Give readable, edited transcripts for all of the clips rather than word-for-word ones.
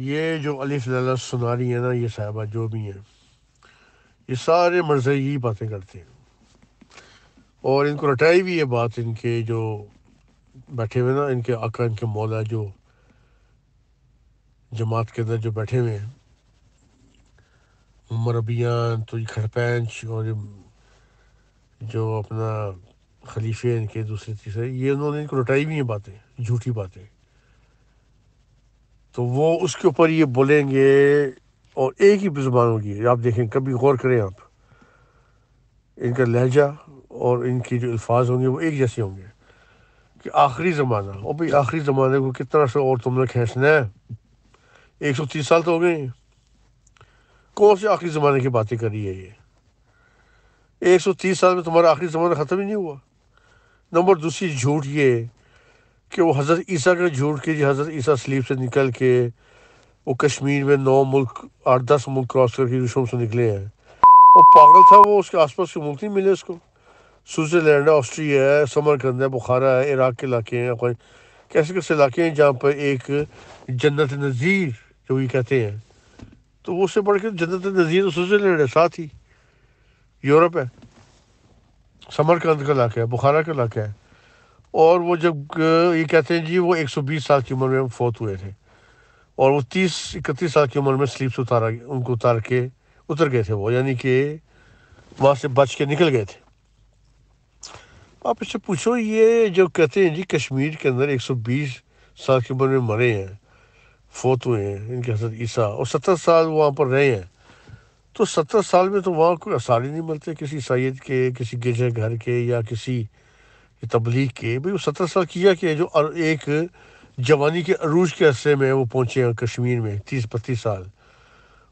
یہ جو الف لیلا سنا رہی ہیں نا یہ صاحبہ جو بھی ہیں، یہ سارے مرضی یہی باتیں کرتے ہیں، اور ان کو رٹائی بھی یہ بات ان کے جو بیٹھے ہوئے نا، ان کے آقا، ان کے مولا جو جماعت کے اندر جو بیٹھے ہوئے ہیں، مربیان تو یہ کھڑپینچ، اور جو اپنا خلیفے ان کے دوسرے تیسرے، یہ انہوں نے ان کو رٹائی بھی ہیں باتیں، جھوٹی باتیں، تو وہ اس کے اوپر یہ بولیں گے، اور ایک ہی زبان ہوگی، آپ دیکھیں کبھی غور کریں آپ، ان کا لہجہ اور ان کی جو الفاظ ہوں گے وہ ایک جیسے ہوں گے، کہ آخری زمانہ، اور بھائی آخری زمانے کو کتنا سے اور تم نے کھینچنا ہے، 130 سال تو ہو گئے ہیں، کون سے آخری زمانے کی باتیں کر رہی ہے یہ؟ 130 سال میں تمہارا آخری زمانہ ختم ہی نہیں ہوا۔ نمبر دوسری جھوٹ یہ کہ وہ حضرت عیسیٰ کا جھوٹ کہ جی حضرت عیسیٰ سلیب سے نکل کے وہ کشمیر میں 9 ملک 8 10 ملک کراس کر کے یوشم سے نکلے ہیں، وہ پاگل تھا، وہ اس کے آس پاس کے ملک نہیں ملے اس کو، سوئٹزرلینڈ ہے، آسٹریا ہے، سمرقند ہے، بخارا ہے، عراق کے علاقے ہیں، کیسے کیسے علاقے ہیں جہاں پر ایک جنت نظیر جو یہ کہتے ہیں، تو وہ اس سے بڑھ کے جنت نظیر تو سوئٹزرلینڈ ہے، ساتھ ہی یورپ ہے، سمرقند کا علاقہ ہے، بخارا کا علاقہ ہے، اور وہ جب یہ کہتے ہیں جی وہ 120 سال کی عمر میں فوت ہوئے تھے، اور وہ 30 31 سال کی عمر میں سلیپ سے ان کو اتار کے اتر گئے تھے وہ، یعنی کہ وہاں سے بچ کے نکل گئے تھے۔ آپ اس سے پوچھو یہ جو کہتے ہیں جی کشمیر کے اندر 120 سال کی عمر میں مرے ہیں، فوت ہوئے ہیں ان کے حضرت عیسیٰ، اور 70 سال وہاں پر رہے ہیں، تو 70 سال میں تو وہاں کوئی آثار ہی نہیں ملتے کسی سید کے، کسی گرجا گھر کے، یا کسی تبلیغ کے۔ بھئی وہ 70 سال کیا کہ جو ایک جوانی کے عروج کے عرصے میں وہ پہنچے ہیں کشمیر میں، 30 32 سال،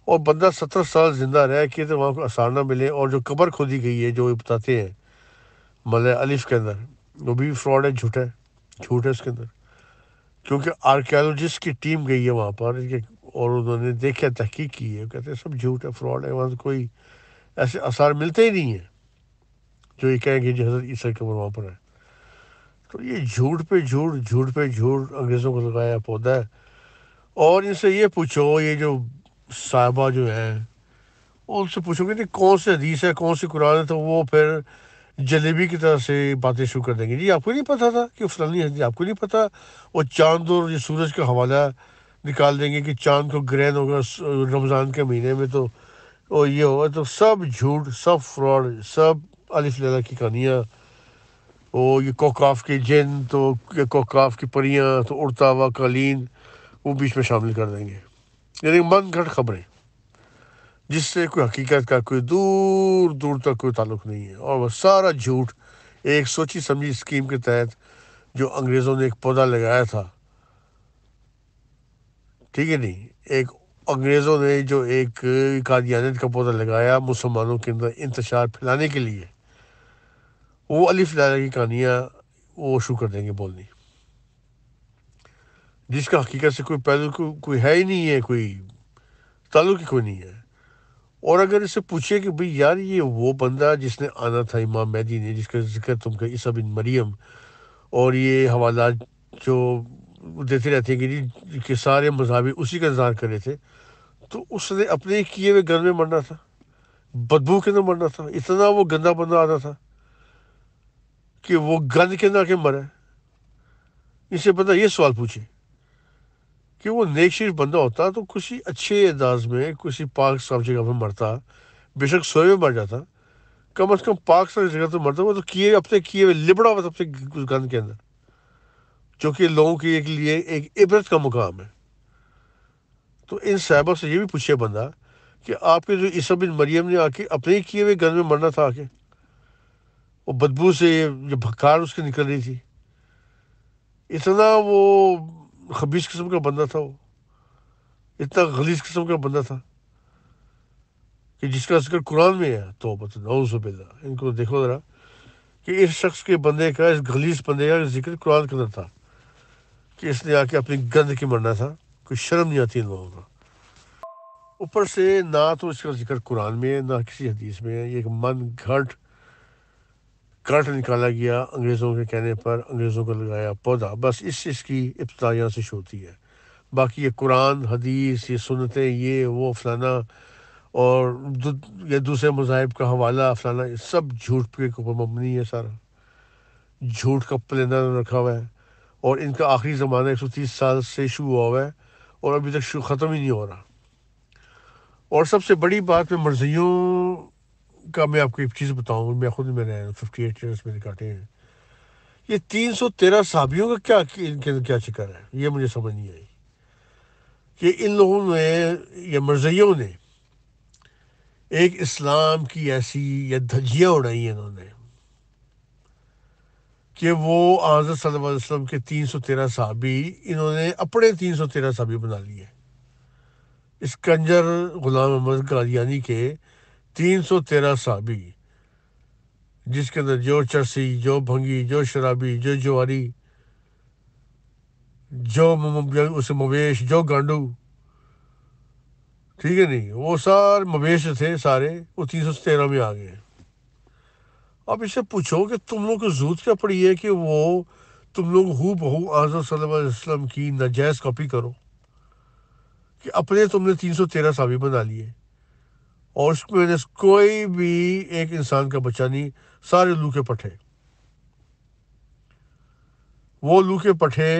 اور بندہ 70 سال زندہ رہ کے تو وہاں کو آثار نہ ملے، اور جو قبر کھودی گئی ہے جو یہ بتاتے ہیں ملۂ الف کے اندر، وہ بھی فراڈ ہے، جھوٹ ہے، جھوٹ ہے اس کے اندر، کیونکہ آرکیالوجسٹ کی ٹیم گئی ہے وہاں پر اور انہوں نے دیکھا، تحقیق کی ہے، کہتے ہیں سب جھوٹ ہے، فراڈ ہے، وہاں سے کوئی ایسے آثار ملتے ہی نہیں ہیں جو یہ کہیں گے جی حضرت عیسیٰ کی قبر وہاں پر ہے۔ تو یہ جھوٹ پہ جھوٹ، جھوٹ پہ جھوٹ انگریزوں کو لگایا پودا ہے۔ اور ان سے یہ پوچھو، یہ جو صحابہ جو ہیں، ان سے پوچھو کہ کون سے حدیث ہے، کون سی قرآن ہے، تو وہ پھر جلیبی کی طرح سے باتیں شروع کر دیں گے، جی آپ کو نہیں پتہ تھا کہ فلانی حدیث، آپ کو نہیں پتہ، وہ چاند اور یہ سورج کا حوالہ نکال دیں گے کہ چاند کو گرہن ہوگا رمضان کے مہینے میں، تو اور یہ ہوگا، تو سب جھوٹ، سب فراڈ، سب الف لیلا کی کہانیاں، وہ یہ کوکاف کے جن، تو یہ کوکاف کی پریاں، تو اڑتا ہوا قالین، وہ بیچ میں شامل کر دیں گے، یعنی من گھڑت خبریں جس سے کوئی حقیقت کا کوئی دور دور تک کوئی تعلق نہیں ہے، اور وہ سارا جھوٹ ایک سوچی سمجھی اسکیم کے تحت جو انگریزوں نے ایک پودا لگایا تھا، ٹھیک ہے نہیں، ایک انگریزوں نے جو ایک قادیانیت کا پودا لگایا مسلمانوں کے اندر انتشار پھیلانے کے لیے، وہ الف لیلا کی کہانیاں وہ شروع کر دیں گے بولنی، جس کا حقیقت سے کوئی پہلو کوئی ہے ہی نہیں ہے، کوئی تعلق ہی کوئی نہیں ہے۔ اور اگر اس سے پوچھے کہ بھئی یار یہ وہ بندہ جس نے آنا تھا امام مہدی نے، جس کا ذکر تم کا عیسیٰ بن مریم، اور یہ حوالات جو دیتے رہتے ہیں کہ جی کہ سارے مذاہبی اسی کا انتظار کر رہے تھے، تو اس نے اپنے کیے ہوئے گھر میں مرنا تھا، بدبو کے اندر مرنا تھا، اتنا وہ گندا بندہ آتا تھا کہ وہ گند کے اندر آ کے مرے۔ اس سے بندہ یہ سوال پوچھے کہ وہ نیک شریف بندہ ہوتا تو کسی اچھے انداز میں کسی پاک صاف جگہ پہ مرتا، بے شک سوئے میں مر جاتا، کم از کم پاک صاف جگہ تو مرتا، وہ تو کیے اپنے کیے ہوئے لبڑا ہوا تھا اپنے اس گند کے اندر، جو کہ لوگوں کے ایک لیے ایک عبرت کا مقام ہے۔ تو ان صحابہ سے یہ بھی پوچھے بندہ کہ آپ کے جو عیسیٰ بن مریم نے آ کے اپنے ہی کیے ہوئے گھر میں مرنا تھا، آ کے وہ بدبو سے جو بھکار اس کی نکل رہی تھی، اتنا وہ خبیث قسم کا بندہ تھا، وہ اتنا غلیظ قسم کا بندہ تھا کہ جس کا ذکر قرآن میں ہے، توبہ نعوذ باللہ، ان کو دیکھو ذرا کہ اس شخص کے بندے کا، اس غلیظ بندے کا ذکر قرآن کے اندر تھا کہ اس نے آ کے اپنی گند کے مرنا تھا، کوئی شرم نہیں آتی ان لوگوں کو۔ اوپر سے نہ تو اس کا ذکر قرآن میں ہے، نہ کسی حدیث میں ہے، یہ ایک من گھڑت کاٹ نکالا گیا انگریزوں کے کہنے پر، انگریزوں کو لگایا پودا، بس اس کی ابتدا یہاں سے شروع ہوتی ہے۔ باقی یہ قرآن حدیث، یہ سنتیں، یہ وہ فلانا، اور یہ دوسرے مذاہب کا حوالہ فلانا، یہ سب جھوٹ کے اوپر مبنی ہے، سارا جھوٹ کا پلندر رکھا ہوا ہے۔ اور ان کا آخری زمانہ 130 سال سے شروع ہوا ہوا ہے، اور ابھی تک ختم ہی نہیں ہو رہا۔ اور سب سے بڑی بات، میں مرزیوں کا میں آپ کو ایک چیز بتاؤں، میں خود میں نے 58 ایئرس میں نے کاٹے ہیں، یہ 313 صحابیوں کا کیا چکر ہے، یہ مجھے سمجھ نہیں آئی کہ ان لوگوں نے، یا مرزیوں نے، ایک اسلام کی ایسی یا دھجیاں اڑائی ہیں انہوں نے کہ وہ حضرت صلی اللہ علیہ وسلم کے 313 صحابی انہوں نے اپنے 313 صحابی بنا لیے۔ اس کنجر غلام احمد قادیانی کے 313 صحابی، جس کے اندر جو چرسی، جو بھنگی، جو شرابی، جو جواری، جو اسے مویش، جو گانڈو، ٹھیک ہے نہیں، وہ سارے مویش تھے، سارے وہ 313 میں آ گئے۔ اب اس سے پوچھو کہ تم لوگ کو ضرورت کیا پڑی ہے کہ وہ تم لوگ ہو بہو حضرت صلی اللہ علیہ وسلم کی ناجائز کاپی کرو، کہ اپنے تم نے 313 صحابی بنا لیے، اور اس میں کوئی بھی ایک انسان کا بچہ نہیں، سارے لوکے پٹھے، وہ لوکے پٹھے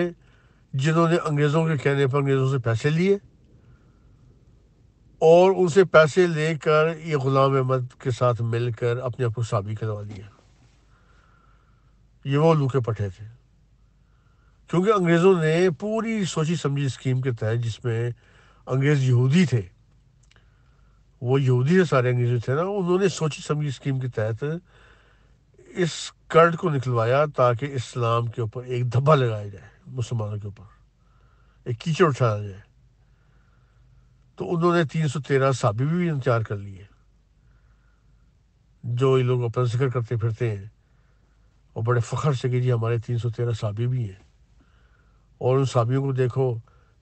جنہوں نے انگریزوں کے کہنے پر انگریزوں سے پیسے لیے، اور ان سے پیسے لے کر یہ غلام احمد کے ساتھ مل کر اپنے آپ کو صحابی کروا لیا۔ یہ وہ لوکے پٹھے تھے، کیونکہ انگریزوں نے پوری سوچی سمجھی اسکیم کے تحت، جس میں انگریز یہودی تھے، وہ یہودی سے سارے انگریزی تھے نا، انہوں نے سوچی سمجھی اسکیم کے تحت اس کرد کو نکلوایا تاکہ اسلام کے اوپر ایک دھبا لگایا جائے، مسلمانوں کے اوپر ایک کیچڑ اٹھایا جائے۔ تو انہوں نے 313 صحابی بھی انتظار کر لیے، جو یہ لوگ اپنا ذکر کرتے پھرتے ہیں، اور بڑے فخر سے کہ جی ہمارے 313 صحابی بھی ہیں۔ اور ان صحابیوں کو دیکھو،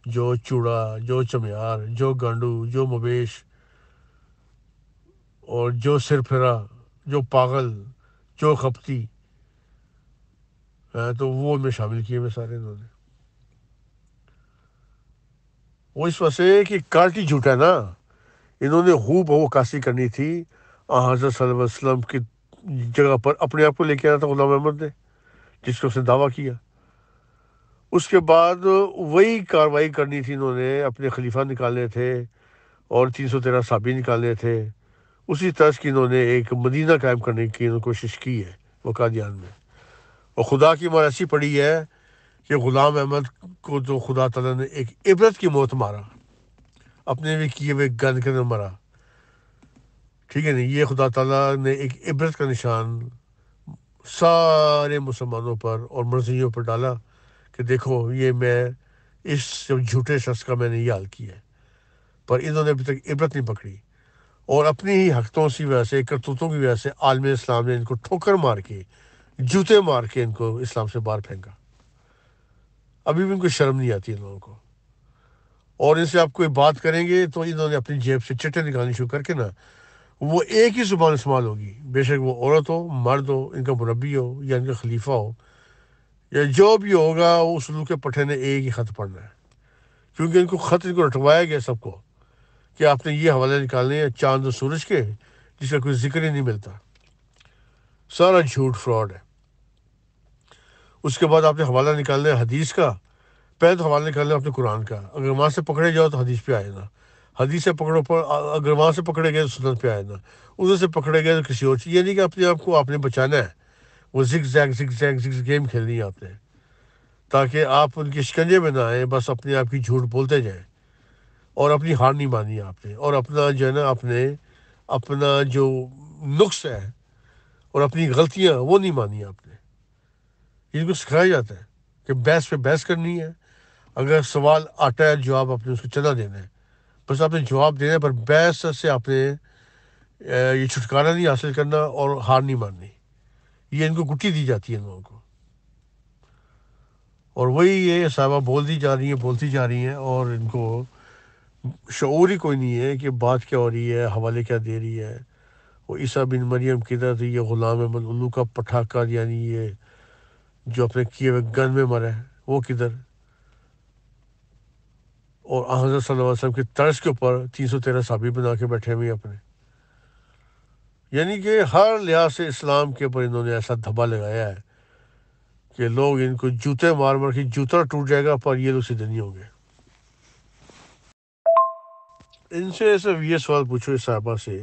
جو چوڑا، جو چمیار، جو گانڈو، جو مویش، اور جو سرپھرا، جو پاگل، جو خپتی، تو وہ میں شامل کیے ہوئے سارے انہوں نے۔ وہ اس وجہ سے کہ کاٹی جھوٹا نا، انہوں نے ہو بہو کاسی کرنی تھی حضرت صلی اللہ علیہ وسلم کی جگہ پر، اپنے آپ کو لے کے آنا تھا غلام احمد نے، جس کو اس نے دعویٰ کیا۔ اس کے بعد وہی کاروائی کرنی تھی، انہوں نے اپنے خلیفہ نکالنے تھے، اور 313 صحابی نکالنے تھے۔ اسی طرح کی انہوں نے ایک مدینہ قائم کرنے کی انہوں نے کوشش کی ہے وہ قادیان میں، اور خدا کی مار ایسی پڑی ہے کہ غلام احمد کو تو خدا تعالیٰ نے ایک عبرت کی موت مارا، اپنے بھی کیے ہوئے گند کے اندر مرا، ٹھیک ہے نہیں، یہ خدا تعالیٰ نے ایک عبرت کا نشان سارے مسلمانوں پر اور مرزیوں پر ڈالا کہ دیکھو یہ میں اس جھوٹے شخص کا میں نے یہ حال کیا ہے، پر انہوں نے ابھی تک عبرت نہیں پکڑی، اور اپنی ہی حرکتوں کی وجہ سے، کرتوتوں کی وجہ سے عالم اسلام نے ان کو ٹھوکر مار کے، جوتے مار کے ان کو اسلام سے باہر پھینکا۔ ابھی بھی ان کو شرم نہیں آتی ان لوگوں کو، اور ان سے آپ کوئی بات کریں گے تو انہوں نے اپنی جیب سے چٹے نکالنی شروع کر کے نا، وہ ایک ہی زبان استعمال ہوگی، بے شک وہ عورت ہو، مرد ہو، ان کا مربی ہو یا ان کا خلیفہ ہو، یا جو بھی ہوگا، اس لوگ کے پٹھے نے ایک ہی خط پڑھنا ہے، کیونکہ ان کو خط ان کو رٹوایا گیا سب کو کہ آپ نے یہ حوالے نکالنے ہیں چاند و سورج کے، جس کا کوئی ذکر ہی نہیں ملتا، سارا جھوٹ فراڈ ہے۔ اس کے بعد آپ نے حوالہ نکالنا ہے حدیث کا، پہلے تو حوالہ نکالنا ہے اپنے قرآن کا، اگر وہاں سے پکڑے جاؤ تو حدیث پہ آئے نا، حدیث سے پکڑو پر، اگر وہاں سے پکڑے گئے تو سنت پہ آئے نا، ادھر سے پکڑے گئے تو کسی اور چیز، یہ نہیں کہ اپنے آپ کو آپ نے بچانا ہے، وہ زگ گیم کھیلنی ہے آپ نے، تاکہ آپ ان کے شکنجے میں نہ آئیں، بس اپنے آپ کی جھوٹ بولتے جائیں، اور اپنی ہار نہیں مانی ہے آپ نے، اور اپنا جو ہے نا اپنا جو نقص ہے اور اپنی غلطیاں وہ نہیں مانی آپ نے۔ ان کو سکھایا جاتا ہے کہ بحث پہ بحث کرنی ہے، اگر سوال آتا ہے جواب آپ نے اس کو چلا دینا ہے، بس آپ نے جواب دینا ہے، پر بحث سے آپ نے یہ چھٹکارا نہیں حاصل کرنا اور ہار نہیں ماننی، یہ ان کو گٹی دی جاتی ہے ان لوگوں کو، اور وہی یہ صاحبہ بولتی جا رہی ہیں، اور ان کو شعور ہی کوئی نہیں ہے کہ بات کیا ہو رہی ہے، حوالے کیا دے رہی ہے۔ وہ عیسیٰ بن مریم کدھر تھی، یہ غلام احمد الو کا پٹھاکا، یعنی یہ جو اپنے کیے ہوئے گن میں مرا ہے، وہ کدھر؟ اور حضرت صلی اللہ علیہ وسلم کے طرز کے اوپر 313 صحابی بنا کے بیٹھے ہوئے اپنے. یعنی کہ ہر لحاظ سے اسلام کے اوپر انہوں نے ایسا دھبا لگایا ہے کہ لوگ ان کو جوتے مار مار کے جوتا ٹوٹ جائے گا پر یہ لوگ سیدھے نہیں ہوں گے. ان سے صرف یہ سوال پوچھو اس صاحبہ سے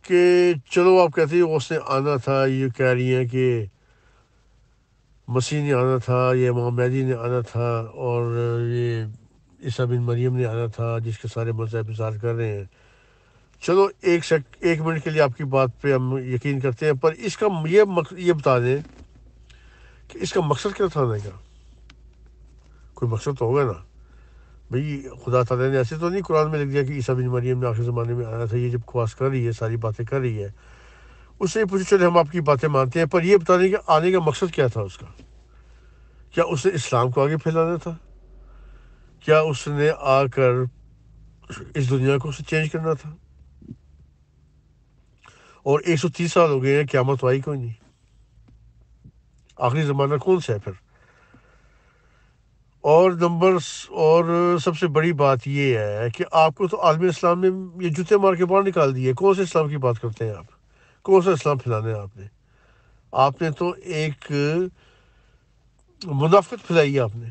کہ چلو آپ کہتے ہیں اس نے آنا تھا، یہ کہہ رہی ہیں کہ مسیح نے آنا تھا، یہ امام مہدی نے آنا تھا، اور یہ عیسیٰ بن مریم نے آنا تھا جس کے سارے مذہب اظہار کر رہے ہیں. چلو ایک منٹ کے لیے آپ کی بات پہ ہم یقین کرتے ہیں، پر اس کا یہ بتا دیں کہ اس کا مقصد کیا تھا آنے کا. کوئی مقصد تو ہوگا نا بھئی. خدا تعالیٰ نے ایسے تو نہیں قرآن میں لکھ دیا کہ عیسیٰ بن مریم نے آخری زمانے میں آنا تھا. یہ جب خواص کر رہی ہے، ساری باتیں کر رہی ہے، اس سے پوچھو چلے ہم آپ کی باتیں مانتے ہیں، پر یہ بتا دیں کہ آنے کا مقصد کیا تھا اس کا. کیا اس نے اسلام کو آگے پھیلانا تھا؟ کیا اس نے آ کر اس دنیا کو اسے چینج کرنا تھا؟ اور 130 سال ہو گئے ہیں، قیامت آئی کوئی نہیں. آخری زمانہ کون سا ہے پھر؟ اور سب سے بڑی بات یہ ہے کہ آپ کو تو عالم اسلام میں یہ جوتے مار کے باہر نکال دیے. کون سے اسلام کی بات کرتے ہیں آپ؟ کون سا اسلام پھیلانا ہے آپ نے تو ایک منافقت پھیلائی ہے آپ نے.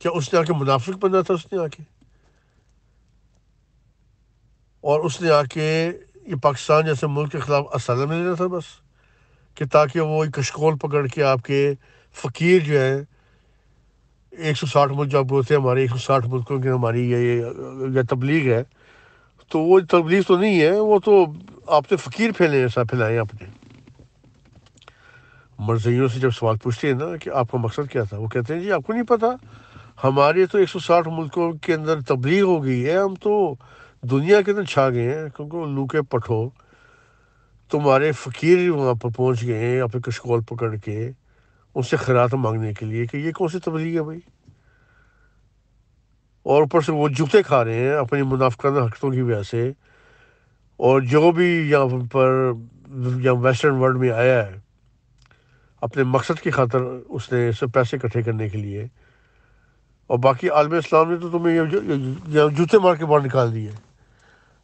کیا اس نے آ کے منافق بننا تھا؟ اس نے آ کے اور اس نے آ کے یہ پاکستان جیسے ملک کے خلاف اسلحہ لینا تھا بس، کہ تاکہ وہ ایک کشکول پکڑ کے آپ کے فقیر جو ہیں 160 ملک جو آپ بولتے ہیں ہمارے 160 ملکوں کی ہماری یہ تبلیغ ہے، تو وہ تبلیغ تو نہیں ہے، وہ تو آپ نے فقیر پھیلے ایسا پھیلائے اپنے. مرزیوں سے جب سوال پوچھتے ہیں نا کہ آپ کا مقصد کیا تھا، وہ کہتے ہیں جی آپ کو نہیں پتا، ہمارے تو 160 ملکوں کے اندر تبلیغ ہو گئی ہے، ہم تو دنیا کے اندر چھا گئے ہیں. کیونکہ لوکے پٹھو تمہارے فقیر وہاں پر پہنچ گئے ہیں اپنے کشکول پکڑ کے ان سے خیرات مانگنے کے لیے، کہ یہ کون سی تبلیغ ہے بھائی. اور اوپر سے وہ جوتے کھا رہے ہیں اپنی منافقانہ حرکتوں کی وجہ سے. اور جو بھی یہاں پر ویسٹرن ورلڈ میں آیا ہے اپنے مقصد کی خاطر، اس نے سب پیسے اکٹھے کرنے کے لیے، اور باقی عالم اسلام نے تو تمہیں یہ جوتے مار کے باہر نکال دیے.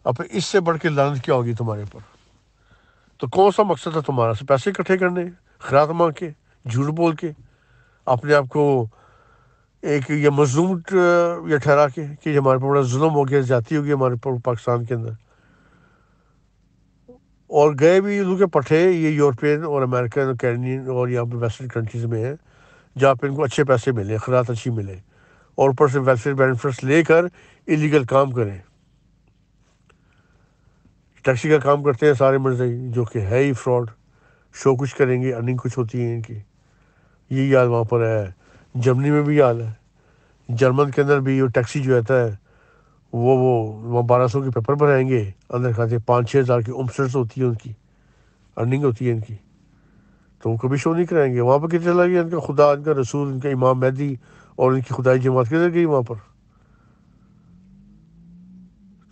اب اس سے بڑھ کے لعنت کیا ہوگی تمہارے پر؟ تو کون سا مقصد ہے تمہارا؟ سے پیسے اکٹھے کرنے، خیرات مانگ کے، جھوٹ بول کے، اپنے آپ کو ایک یہ مظلوم یہ ٹھہرا کے کہ یہ ہمارے پر بڑا ظلم ہو گیا، زیادتی ہو گئی ہمارے پر پاکستان کے اندر. اور گئے بھی لوگ کے پٹھے یہ یورپین اور امریکن اور کینیڈین اور یہاں پہ ویسٹرن کنٹریز میں ہیں جہاں پہ ان کو اچھے پیسے ملے، خیرات اچھی ملے، اور اوپر سے ویلفیئر بینیفٹس لے کر ایلیگل کام کریں. ٹیکسی کا کام کرتے ہیں سارے مرزائی، جو کہ ہے ہی فراڈ. شو کچھ کریں گے، ارننگ کچھ ہوتی ہے ان کی. یہی حال وہاں پر ہے. جرمنی میں بھی حال ہے. جرمن کے اندر بھی وہ ٹیکسی جو رہتا ہے وہ 1200 کے پیپر بنائیں گے، اندر کھاتے 5-6 ہزار کی امسٹرس ہوتی ہے، ان کی ارننگ ہوتی ہے ان کی. تو وہ کبھی شو نہیں کرائیں گے. وہاں پہ کتنے چلا گیا ان کا خدا، ان کا رسول، ان کا امام مہدی اور ان کی خدائی جماعت کدھر گئی وہاں پر؟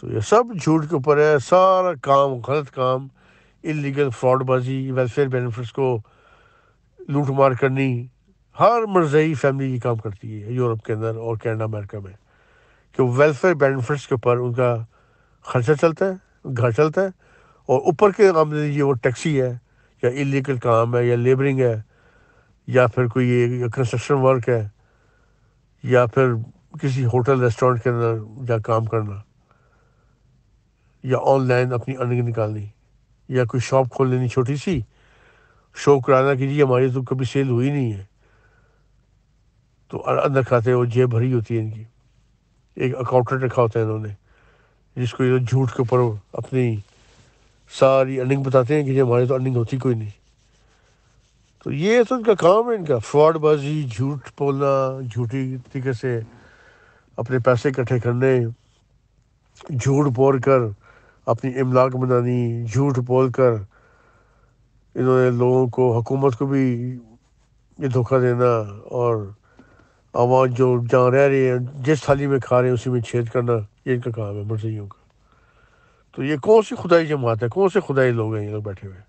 تو یہ سب جھوٹ کے اوپر ہے. سارا کام غلط کام، انلیگل فراڈ بازی، ویلفیئر بینیفٹس کو لوٹ مار کرنی. ہر مرزئی فیملی یہ کام کرتی ہے یورپ کے اندر اور کینیڈا امریکہ میں، کہ ویلفیئر بینیفٹس کے اوپر ان کا خرچہ چلتا ہے، گھر چلتا ہے، اور اوپر کے آمدنی یہ وہ ٹیکسی ہے یا انلیگل کام ہے یا لیبرنگ ہے یا پھر کوئی یہ کنسٹرکشن ورک ہے یا پھر کسی ہوٹل ریسٹورنٹ کے اندر جا کام کرنا، یا آن لائن اپنی ارننگ نکالنی، یا کوئی شاپ کھول لینی چھوٹی سی، شو کرانا کہ جی ہماری تو کبھی سیل ہوئی نہیں ہے. تو اندر کھاتے وہ جیب بھری ہوتی ہے ان کی. ایک اکاؤنٹنٹ رکھا ہوتا ہے انہوں نے جس کو یہ جھوٹ کے اوپر اپنی ساری ارننگ بتاتے ہیں کہ جی ہماری تو ارننگ ہوتی کوئی نہیں. تو یہ تو ان کا کام ہے، ان کا فراڈ بازی، جھوٹ بولنا، جھوٹی طریقے سے اپنے پیسے اکٹھے کرنے، جھوٹ بول کر اپنی املاک بنانی، جھوٹ بول کر انہوں نے لوگوں کو، حکومت کو بھی یہ دھوکہ دینا، اور عوام جو جہاں رہ رہے ہیں جس تھالی میں کھا رہے ہیں اسی میں چھید کرنا. یہ ان کا کام ہے مرزیوں کا. تو یہ کون سی خدائی جماعت ہے؟ کون سے خدائی لوگ ہیں یہ لوگ بیٹھے ہوئے؟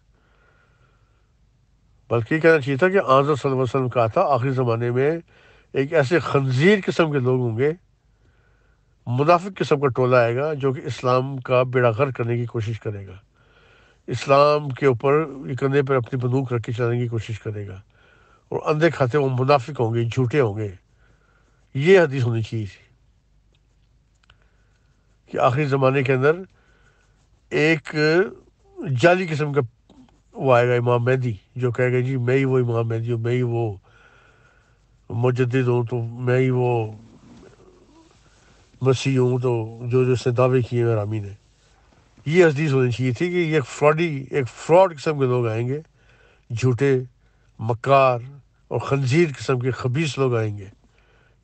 بلکہ یہ کہنا چاہیے تھا کہ آنظر صلی اللہ علیہ وسلم کہا تھا آخری زمانے میں ایک ایسے خنزیر قسم کے لوگ ہوں گے منافق قسم کا ٹولہ آئے گا جو کہ اسلام کا بیڑا غرق کرنے کی کوشش کرے گا، اسلام کے اوپر کندھے پر اپنی بندوق رکھ کے چلانے کی کوشش کرے گا، اور اندھے کھاتے وہ منافق ہوں گے، جھوٹے ہوں گے۔ یہ حدیث ہونی چاہیے تھی کہ آخری زمانے کے اندر ایک جعلی قسم کا وہ آئے گا امام مہدی، جو کہے گا جی میں ہی وہ امام مہدی ہوں، میں ہی وہ مجدد ہوں، تو میں ہی وہ مسیح ہوں، تو جو اس نے دعوے کیے ہیں رامی نے۔ یہ حدیث ہونی چاہیے تھی کہ یہ ایک فراڈ قسم کے لوگ آئیں گے، جھوٹے، مکار اور خنزیر قسم کے خبیث لوگ آئیں گے۔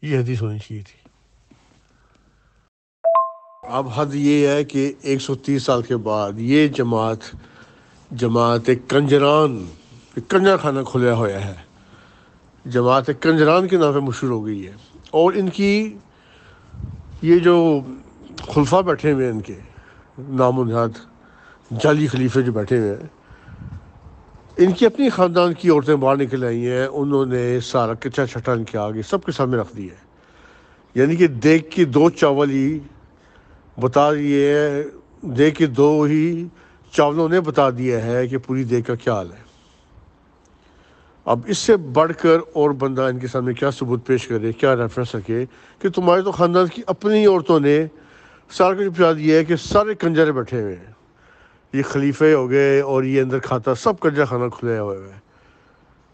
یہ حدیث ہونی چاہیے تھی۔ اب حد یہ ہے کہ 130 سال کے بعد یہ جماعت کنجران، کنجر خانہ کھلیا ہوا ہے، جماعت کنجران کے نام پہ مشہور ہو گئی ہے، اور ان کی یہ جو خلفاء بیٹھے ہوئے ہیں، ان کے نام و نہاد جعلی خلیفے جو بیٹھے ہوئے ہیں، ان کی اپنی خاندان کی عورتیں باہر نکل آئی ہیں، انہوں نے سارا کچا چھٹا ان کے آگے سب کے سامنے رکھ دیا ہے، یعنی کہ دیکھ کے دو چاول ہی بتا دیے ہیں، دیکھ کے دو ہی چاولوں نے بتا دیا ہے کہ پوری دیکھ کا کیا حال ہے۔ اب اس سے بڑھ کر اور بندہ ان کے سامنے کیا ثبوت پیش کرے، کیا ریفرنس رکھے کہ تمہارے تو خاندان کی اپنی عورتوں نے سارا کچھ بتا دیا ہے کہ سارے کنجر بیٹھے ہوئے ہیں، یہ خلیفے ہو گئے اور یہ اندر کھاتا سب کنجر خانہ کھلے ہوئے ہے۔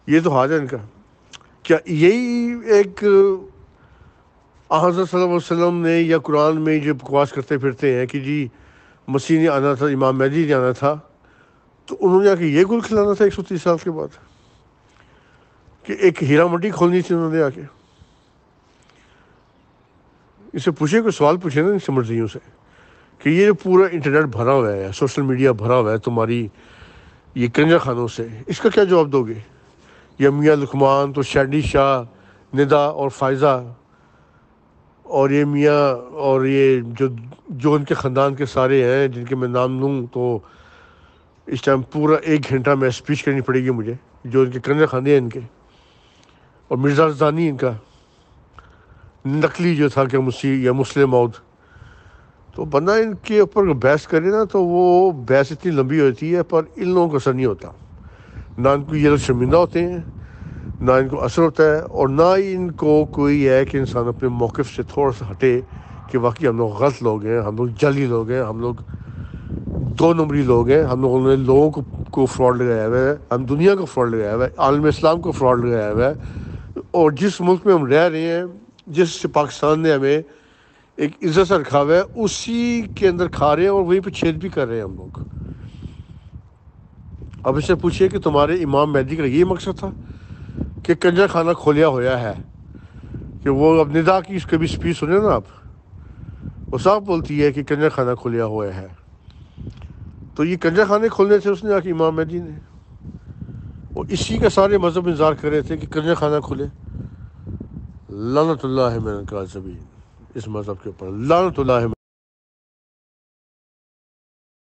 یہ تو حال ہے ان کا۔ کیا یہی ایک حضرت صلی اللہ علیہ وسلم نے یا قرآن میں جو بکواس کرتے پھرتے ہیں کہ جی مسیح نے آنا تھا، امام مہدی نے آنا تھا، تو انہوں نے آ کے یہ گل کھلانا تھا 130 سال کے بعد، کہ ایک ہیرا منڈی کھولنی تھی انہوں نے آ کے؟ اس سے پوچھے، کوئی سوال پوچھے نا ان سمرزیوں سے کہ یہ پورا انٹرنیٹ بھرا ہوا ہے، سوشل میڈیا بھرا ہوا ہے تمہاری یہ کنجر خانوں سے، اس کا کیا جواب دو گے؟ یا میاں لقمان تو شینڈی شاہ، ندا اور فائزہ، اور یہ میاں اور یہ جو ان کے خاندان کے سارے ہیں جن کے میں نام لوں تو اس ٹائم پورا 1 گھنٹہ میں اسپیچ کرنی پڑے گی مجھے، جو ان کے کنجر خانے ہیں ان کے، اور مرزا زانی ان کا نقلی جو تھا کہ مسیح یا مسلم عود، تو بندہ ان کے اوپر بحث کرے نا تو وہ بحث اتنی لمبی ہوتی ہے، پر ان لوگوں کو اثر نہیں ہوتا، نہ ان کو یہ لوگ شرمندہ ہوتے ہیں، نہ ان کو اثر ہوتا ہے، اور نہ ہی ان کو کوئی ہے کہ انسان اپنے موقف سے تھوڑا سا ہٹے کہ واقعی ہم لوگ غلط لوگ ہیں، ہم لوگ جعلی لوگ ہیں، ہم لوگ 2 نمبری لوگ ہیں، ہم لوگوں نے لوگوں کو فراڈ لگایا ہوا ہے، ہم دنیا کو فراڈ لگایا ہوا ہے، عالم اسلام کو فراڈ لگایا ہوا ہے، اور جس ملک میں ہم رہ رہے ہیں، جس پاکستان نے ہمیں ایک عزت سے رکھا ہوا ہے، اسی کے اندر کھا رہے ہیں اور وہیں پہ چھید بھی کر رہے ہیں ہم لوگ۔ اب اس سے پوچھئے کہ تمہارے امام مہدی کا یہ مقصد تھا کہ کنجر خانہ کھولیا ہوا ہے، کہ وہ اب ندا کی کبھی سپیچ سنیں نا آپ، وہ صاحب بولتی ہے کہ کنجر خانہ کھولیا ہوا ہے، تو یہ کنجر خانے کھولنے سے اس نے آ کے امام مہدی نے، اور اسی کا سارے مذہب انتظار کر رہے تھے کہ کنجر خانہ کھلے۔ لعنت اللہ من الکاذبین، اس مذہب کے اوپر لعنت اللہ